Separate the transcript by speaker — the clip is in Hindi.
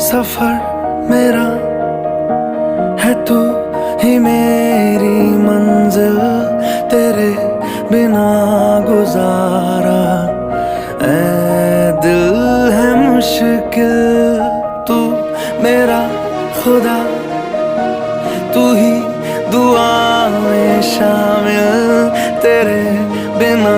Speaker 1: सफर मेरा है तू ही मेरी मंजिल, तेरे बिना गुजारा ऐ दिल है मुश्किल। तू मेरा खुदा, तू ही दुआ में शामिल, तेरे बिना